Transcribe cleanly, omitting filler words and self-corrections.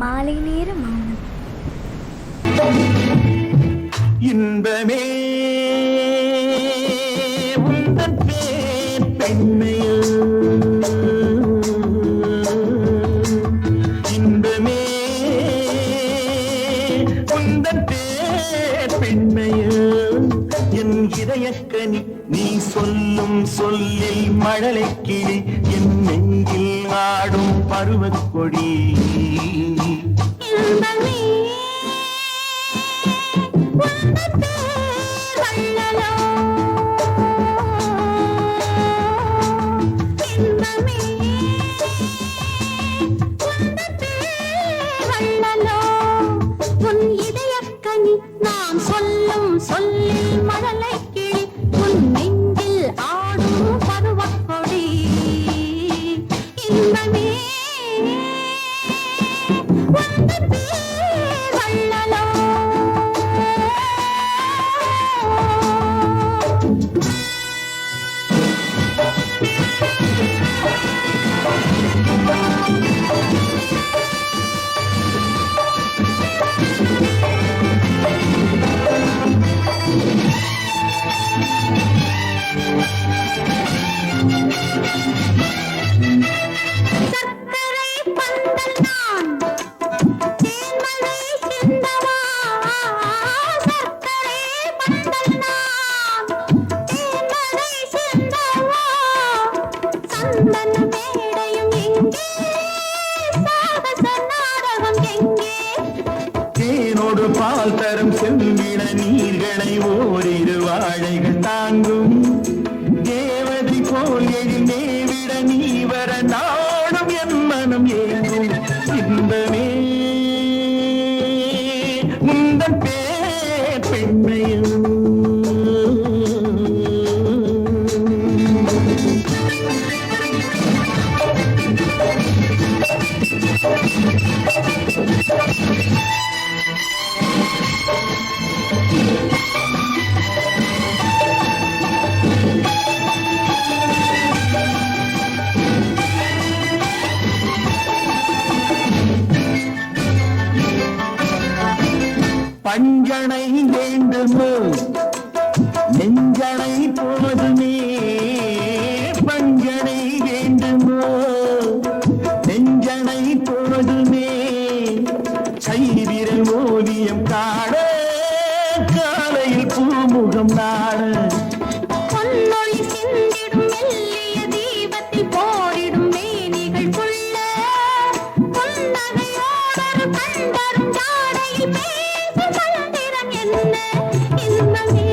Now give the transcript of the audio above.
மாலை நேர மௌனம். இன்பமே உந்தன் பேர் பெண்மையில், இன்பமே உந்தன் பேர் பெண்மையில், என் இதயக்கனி நீ சொல்லும் சொல்லில் மழலை கிளி, என் நெஞ்சில் ஆடும் பருவக்கொடி. இன்பமே உந்தன் பேர் வள்ளலோ, இன்பமே உந்தன் பேர் வள்ளலோ, உன் இதயக்கனி நான் சொல்லும் சொல்லில் மழலை கிளி, உன் நெஞ்சில் ஆடும் பருவக்கொடி. இன்பமே உந்தன் பேர் வள்ளலோ. சர்க்கரை பந்தல் நான் தேன்மழை சிந்தவா, சர்க்கரை பந்தல் நான் தேன்மழை சிந்தவா, சந்தன மேடையும் எங்கே, சாகச நாடகம் எங்கே, தேனோடு பால் தரும் செம்பிட நீர்களை ஓரிரு வாழைகள் தாங்கும், தேவதை போல் எழிலே விட நீ வர நாடும் என் மனம் ஏங்கும். இன்பமே உந்தன் பேர் பெண்மையில், பஞ்சனை வேண்டுமோ நெஞ்சனை போதுமே, பஞ்சனை வேண்டுமோ நெஞ்சனை போதுமே, கைவிரல் ஓவியம் காண காலையில் பூமுகம் நாட, பொன்னொழி சிந்திடும் மெல்லிய தீபத்தில் போரிடும் மேனிகள் கொள்ள, புன்னகையோடொரு கண்டரும் ஜாடையில் பேசும் மந்திரம் என்ன? இன்பமே